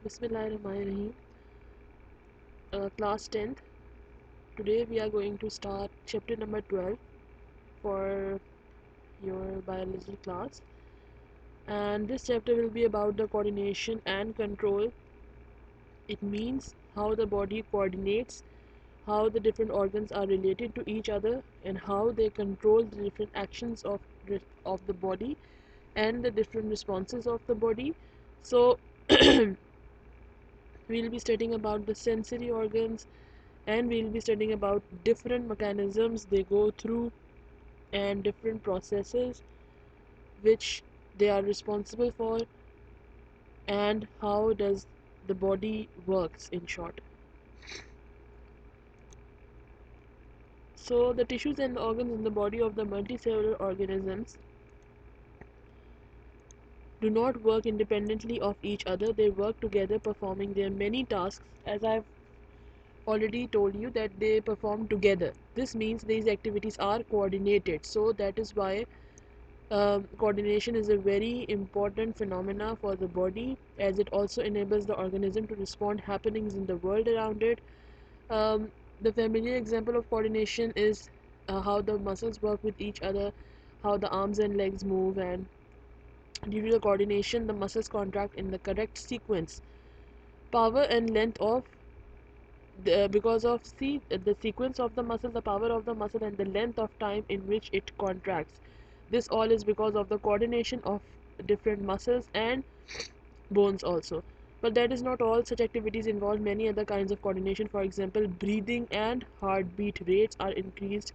Bismillahirrahmanirrahim. Class 10th. Today we are going to start chapter number 12 for your biology class. And this chapter will be about the coordination and control. It means how the body coordinates, how the different organs are related to each other, and how they control the different actions of the body and the different responses of the body. So we'll be studying about the sensory organs, and we'll be studying about different mechanisms they go through and different processes which they are responsible for, and how does the body works in short. So the tissues and organs in the body of the multicellular organisms do not work independently of each other. They work together, performing their many tasks. As I've already told you, that they perform together. This means these activities are coordinated. So that is why coordination is a very important phenomena for the body, as it also enables the organism to respond happenings in the world around it. The familiar example of coordination is how the muscles work with each other, how the arms and legs move, and due to the coordination, the muscles contract in the correct sequence. Power and length of because of the sequence of the muscle, the power of the muscle, and the length of time in which it contracts. This all is because of the coordination of different muscles and bones also. But that is not all. Such activities involve many other kinds of coordination. For example, breathing and heartbeat rates are increased,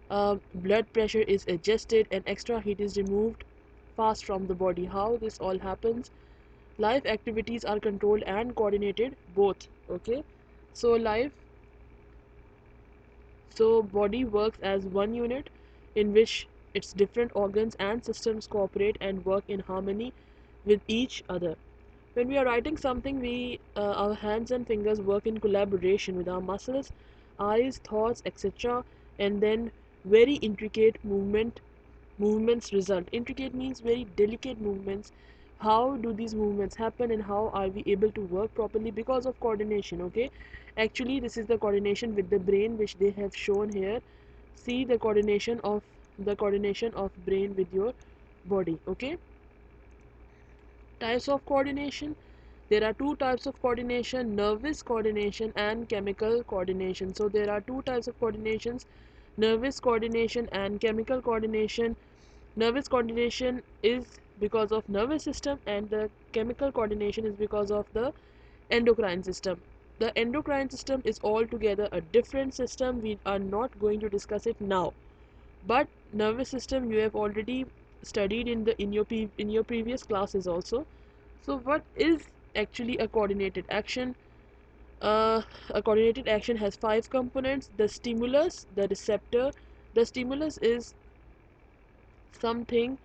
blood pressure is adjusted, and extra heat is removed fast from the body. How this all happens? Life activities are controlled and coordinated both. Okay, so body works as one unit in which its different organs and systems cooperate and work in harmony with each other. When we are writing something, our hands and fingers work in collaboration with our muscles, eyes, thoughts, etc. And then very intricate movements result. Intricate means very delicate movements. How do these movements happen, and how are we able to work properly? Because of coordination. Okay, actually this is the coordination with the brain which they have shown here. See the coordination of brain with your body. Okay, types of coordination. There are two types of coordination: nervous coordination and chemical coordination. So there are two types of coordinations: nervous coordination and chemical coordination. Nervous coordination is because of nervous system, and the chemical coordination is because of the endocrine system. The endocrine system is altogether a different system. We are not going to discuss it now. But nervous system you have already studied in your previous classes also. So what is actually a coordinated action? A coordinated action has five components: the stimulus, the receptor. The stimulus is something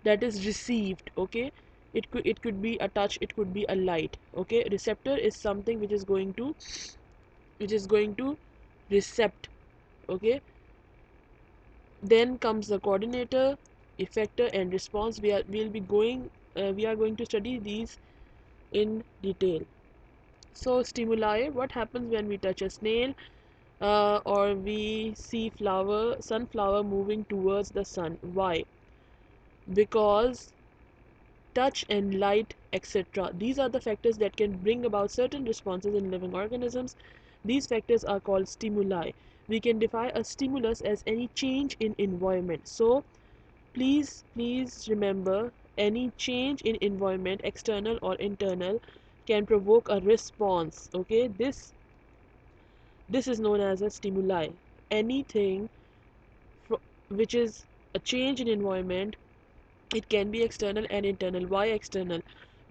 that is received. Okay, it could be a touch, it could be a light. Okay, receptor is something which is going to recept. Okay, then comes the coordinator, effector, and response. We are going to study these in detail. So stimuli: what happens when we touch a snail, or we see sunflower moving towards the sun? Why? Because touch and light, etc. These are the factors that can bring about certain responses in living organisms. These factors are called stimuli. We can define a stimulus as any change in environment. So please remember, any change in environment, external or internal, can provoke a response. Okay, this is known as a stimuli. Anything which is a change in environment, it can be external and internal. Why external?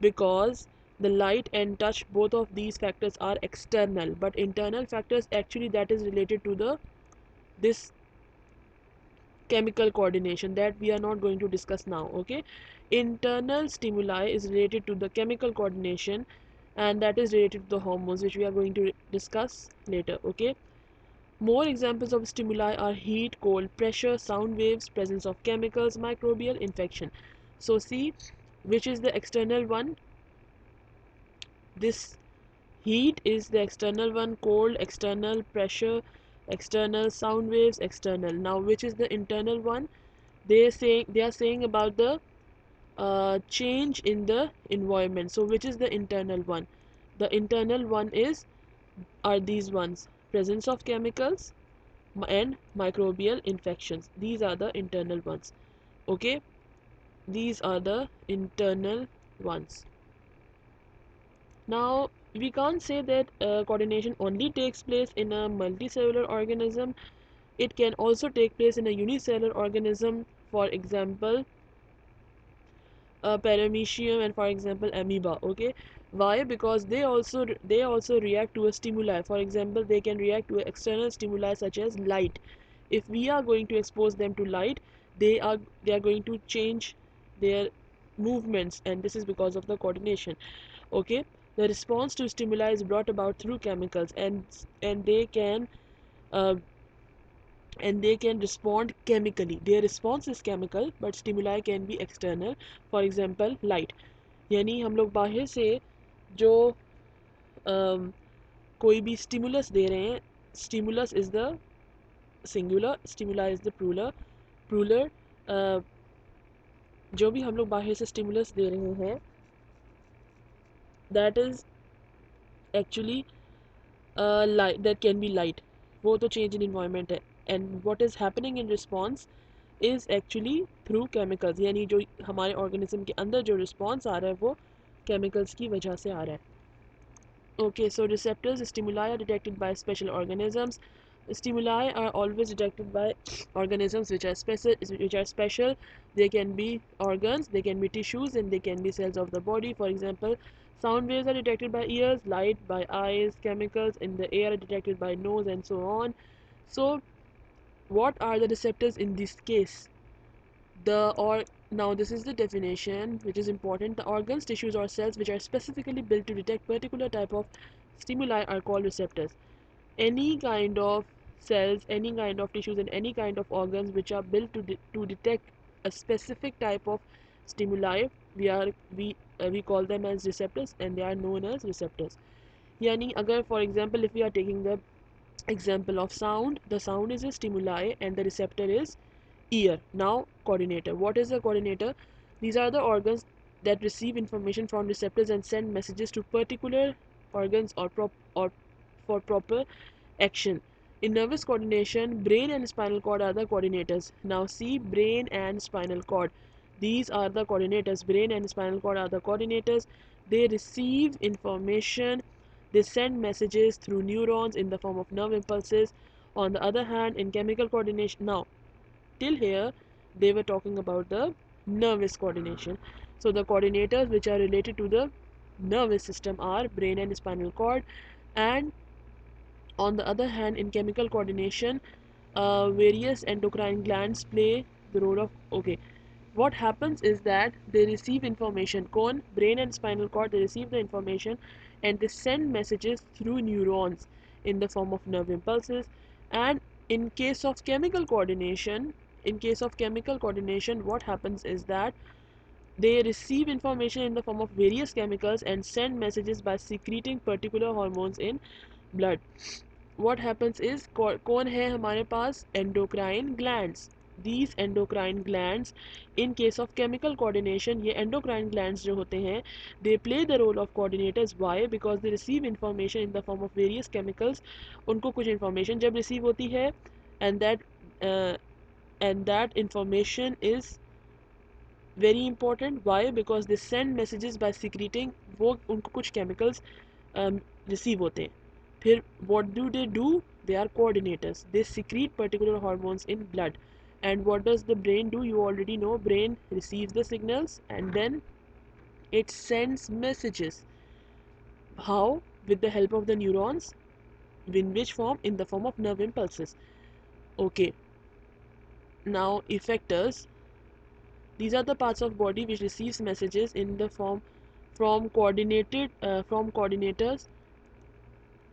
Because the light and touch, both of these factors are external, but internal factors, actually that is related to the this chemical coordination that we are not going to discuss now. Okay, internal stimuli is related to the chemical coordination, and that is related to the hormones, which we are going to discuss later. Okay, more examples of stimuli are heat, cold, pressure, sound waves, presence of chemicals, microbial infection. So see, which is the external one? This heat is the external one, cold, external, pressure, external, sound waves, external. Now which is the internal one? They are saying about the change in the environment. So which is the internal one? The internal one is are these ones: presence of chemicals and microbial infections. These are the internal ones. Okay, these are the internal ones. Now we can't say that coordination only takes place in a multicellular organism. It can also take place in a unicellular organism, for example paramecium, and for example amoeba. Okay, why? Because they also react to a stimuli. For example, they can react to external stimuli such as light. If we are going to expose them to light, they are going to change their movements, and this is because of the coordination. Okay, the response to stimuli is brought about through chemicals, and uh, they can respond chemically. Their response is chemical, but stimuli can be external. For example, light. यानी हम लोग बाहर से जो कोई भी stimulus दे रहे हैं, stimulus is the singular, stimuli is the plural, जो भी हम लोग बाहर से स्टिमुलस दे रहे हैं, that is actually light, that can be light. वो तो change in environment है, and what is happening in response is actually through chemicals. यानी जो हमारे organism के अंदर जो response आ रहा है वो chemicals की वजह से आ रहा है. Okay, so receptors, stimuli are detected by special organisms. Stimuli are always detected by organisms which are special. They can be organs, they can be tissues, and they can be cells of the body. For example, sound waves are detected by ears, light by eyes, chemicals in the air are detected by nose, and so on. So, what are the receptors in this case? Now this is the definition which is important. The organs, tissues, or cells which are specifically built to detect particular type of stimuli are called receptors. Any kind of cells, any kind of tissues, and any kind of organs which are built to detect a specific type of stimuli, we call them as receptors, and they are known as receptors. Yani agar, for example, if we are taking the example of sound, the sound is a stimuli and the receptor is ear. Now, coordinator. What is a coordinator? These are the organs that receive information from receptors and send messages to particular organs or for proper action. In nervous coordination, brain and spinal cord are the coordinators. Now see, brain and spinal cord. These are the coordinators. Brain and spinal cord are the coordinators. They receive information. They send messages through neurons in the form of nerve impulses. On the other hand, in chemical coordination, now till here they were talking about the nervous coordination. So the coordinators which are related to the nervous system are brain and spinal cord, and on the other hand, in chemical coordination, various endocrine glands play the role of. Okay, what happens is that they receive information. Cone, brain, and spinal cord, they receive the information and they send messages through neurons in the form of nerve impulses. And in case of chemical coordination, what happens is that they receive information in the form of various chemicals and send messages by secreting particular hormones in blood. What happens is, कौन है हमारे पास? Endocrine glands. These endocrine glands, in case of chemical coordination, ये endocrine glands जो होते हैं, they play the role of coordinators. Why? Because they receive information in the form of various chemicals. उनको कुछ information जब receive होती है, and uh, that information is very important. Why? Because they send messages by secreting, वो उनको कुछ chemicals receive होते हैं. फिर what do? They are coordinators. They secrete particular hormones in blood. And what does the brain do? You already know. Brain receives the signals and then it sends messages. How? With the help of the neurons. In which form? In the form of nerve impulses. Okay. Now effectors. These are the parts of body which receives messages in the form from coordinators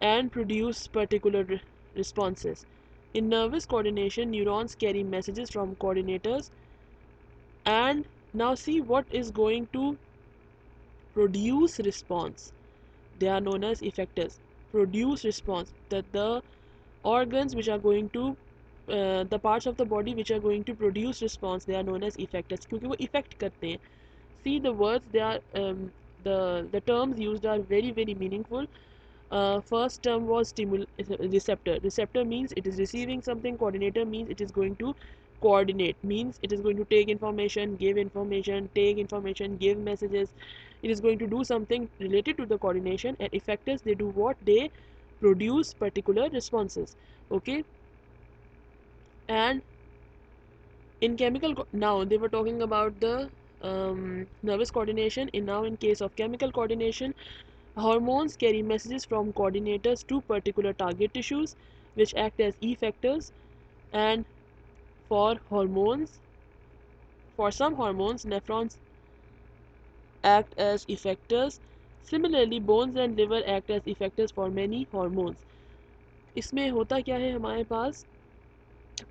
and produce particular responses. In nervous coordination, neurons carry messages from coordinators, and now see what is going to produce response. they are known as effectors. Produce response, the organs which are going to the parts of the body which are going to produce response, they are known as effectors, क्योंकि वो effect करते हैं. See the words, they are the terms used are very very meaningful. First term was receptor. Receptor means it is receiving something. Coordinator means it is going to coordinate, means it is going to take information, give information, take information, give messages. It is going to do something related to the coordination. And effectors, they do what? They produce particular responses. Okay. And in chemical, now they were talking about the nervous coordination. In case of chemical coordination, hormones carry messages from coordinators to particular target tissues, which act as effectors. And for hormones, for some hormones, nephrons act as effectors. Similarly, bones and liver act as effectors for many hormones. इसमें होता क्या है, हमारे पास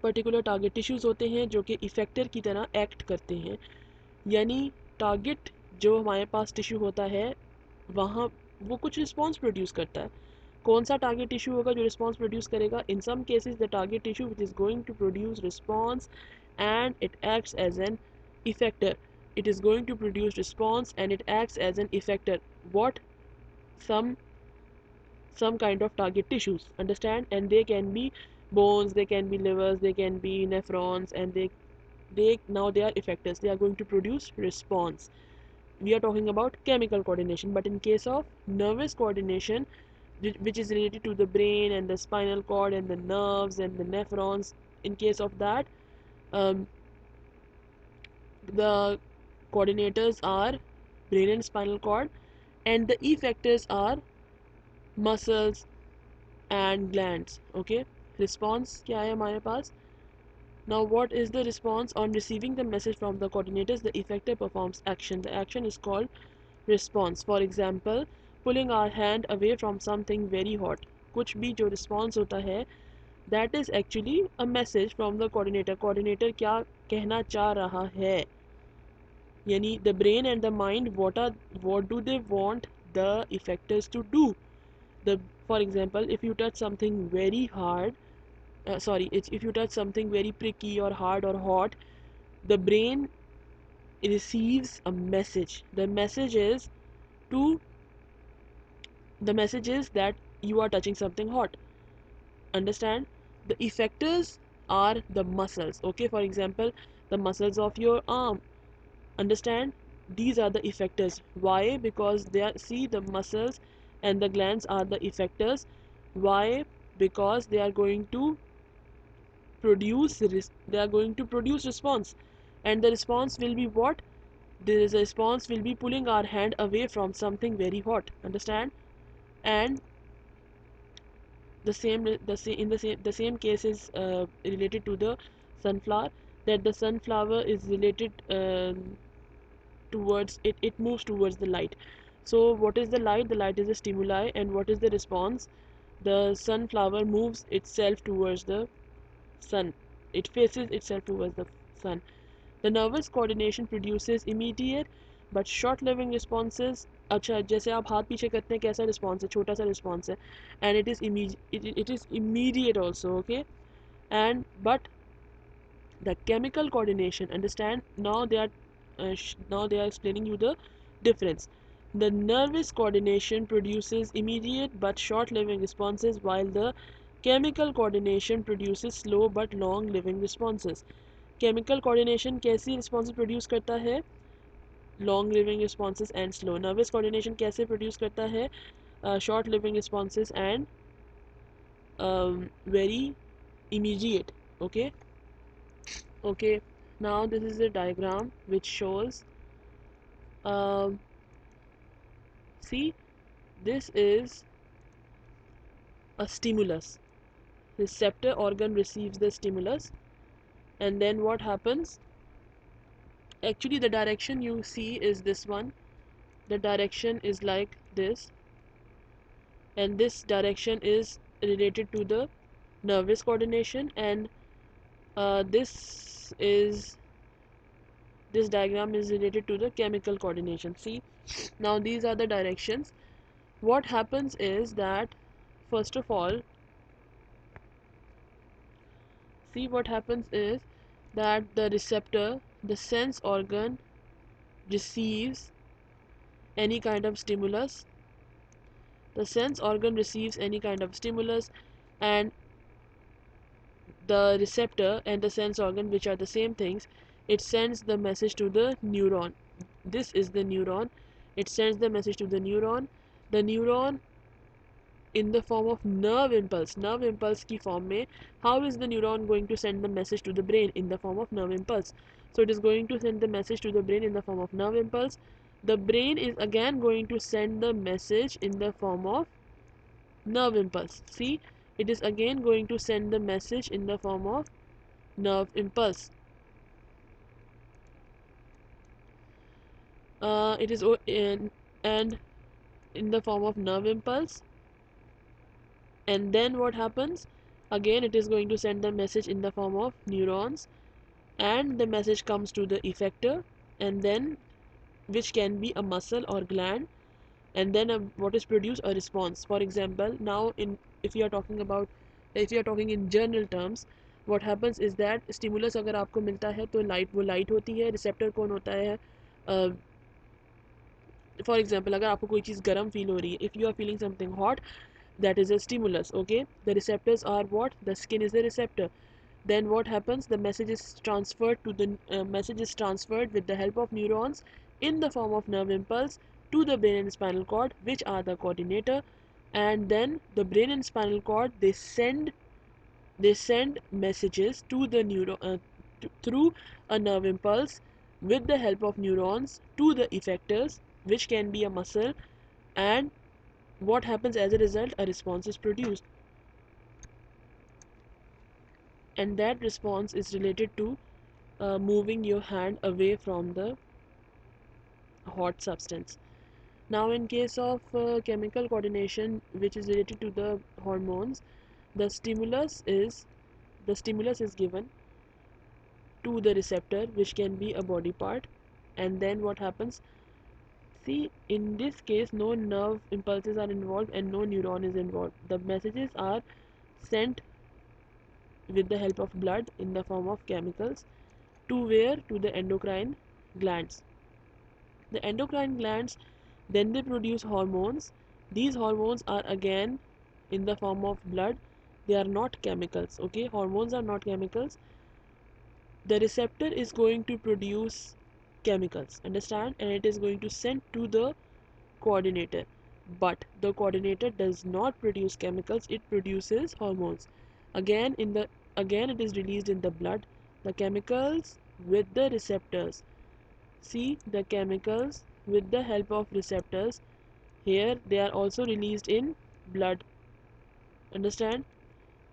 particular target tissues होते हैं जो कि effector की तरह एक्ट करते हैं. यानी टारगेट जो हमारे पास टिश्यू होता है, वहाँ वो कुछ रिस्पॉन्स प्रोड्यूस करता है. कौन सा टारगेट टिश्यू होगा जो रिस्पॉन्स प्रोड्यूस करेगा? In some cases the target tissue which is going to produce response and it acts as an effector. It is going to produce response and it acts as an effector. What? Some kind of target tissues, understand? And they can be bones, they can be livers, they can be nephrons, and they now they are effectors. They are going to produce response. We are talking about chemical coordination. But in case of nervous coordination, which is related to the brain and the spinal cord and the nerves and the nephrons, in case of that, um, the coordinators are brain and spinal cord, and the effectors are muscles and glands. Okay, response क्या है हमारे पास? Now what is the response? On receiving the message from the coordinators, the effector performs action. The action is called response. For example, pulling our hand away from something very hot. कुछ भी जो response होता है, that is actually a message from the coordinator. Coordinator क्या कहना चाह रहा है? यानी the brain and the mind, what do they want the effectors to do? For example, if you touch something very hard, if you touch something very pricky or hard or hot, the brain receives a message. To the message is that you are touching something hot. Understand? The effectors are the muscles. Okay, for example, the muscles of your arm. Understand? These are the effectors. Why? Because they are, see, the muscles and the glands are the effectors. Why? Because they are going to produce response. And the response will be what? There is a response will be pulling our hand away from something very hot. Understand? And the same case is related to the sunflower, that the sunflower is related towards it moves towards the light. So what is the light? The light is a stimuli. And what is the response? The sunflower moves itself towards the sun. It faces itself towards the sun. The nervous coordination produces immediate but short living responses. अच्छा, जैसे आप हाथ पीछे करते हैं, कैसा response है? छोटा सा रिस्पॉन्स है. And it is immediate also. Okay. And but the chemical coordination, understand? Now they are explaining you the difference. The nervous coordination produces immediate but short living responses, while the chemical coordination produces slow but long living responses. Chemical coordination कैसी responses produce करता है? Long living responses and slow. Nervous coordination कैसे produce करता है? Short living responses and very immediate. Okay. Okay, now this is a diagram which shows, um, see, this is a stimulus. Receptor organ receives the stimulus, and then what happens? Actually, the direction you see is this one. The direction is like this, and this direction is related to the nervous coordination, and this diagram is related to the chemical coordination. See, now these are the directions. what happens is that, first of all, see, what happens is that the receptor, the sense organ, receives any kind of stimulus. The sense organ receives any kind of stimulus, and the receptor and the sense organ, which are the same things, it sends the message to the neuron. This is the neuron. It sends the message to the neuron. The neuron, in the form of nerve impulse की form में, how is the neuron going to send the message to the brain? In the form of nerve impulse. So it is going to send the message to the brain in the form of nerve impulse. The brain is again going to send the message in the form of nerve impulse. See, it is again going to send the message in the form of nerve impulse. It is and in the form of nerve impulse. And then what happens? Again, it is going to send the message in the form of neurons, and the message comes to the effector, and then, which can be a muscle or gland, and then what is produced? A response. For example, now in if you are talking about, if you are talking in general terms, what happens is that stimulus अगर आपको मिलता है तो light, वो light होती है, receptor कौन होता है? फॉर एग्जाम्पल, अगर आपको कोई चीज़ गर्म फील हो रही है, if you are feeling something hot, that is a stimulus. Okay, the receptors are what? The skin is the receptor. Then what happens? The message is transferred to the message is transferred with the help of neurons in the form of nerve impulse to the brain and spinal cord, which are the coordinator. And then the brain and spinal cord, they send messages to the through a nerve impulse with the help of neurons to the effectors, which can be a muscle. And what happens as a result? A response is produced, and that response is related to moving your hand away from the hot substance. Now, in case of chemical coordination, which is related to the hormones, the stimulus is given to the receptor, which can be a body part. And then what happens? See, in this case, no nerve impulses are involved and no neuron is involved. The messages are sent with the help of blood in the form of chemicals to where? To the endocrine glands. The endocrine glands, then they produce hormones. These hormones are again in the form of blood. They are not chemicals. Okay, hormones are not chemicals. The receptor is going to produce chemicals, understand, and it is going to send to the coordinator. But the coordinator does not produce chemicals, it produces hormones. Again, again it is released in the blood. The chemicals with the receptors. See, the chemicals with the help of receptors, here they are also released in blood, understand.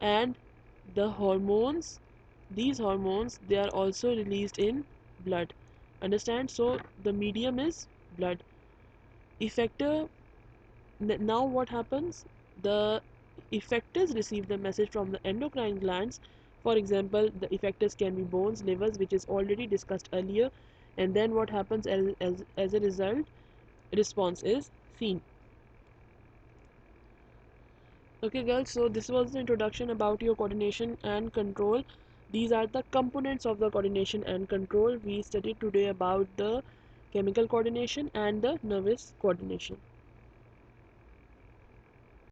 And the hormones, these hormones, they are also released in blood, understand. So the medium is blood. Effector, now what happens? The effectors receive the message from the endocrine glands. For example, the effectors can be bones, livers, which is already discussed earlier. And then what happens as a result? Response is seen. Okay girls, so this was the introduction about your coordination and control. These are the components of the coordination and control. We studied today about the chemical coordination and the nervous coordination.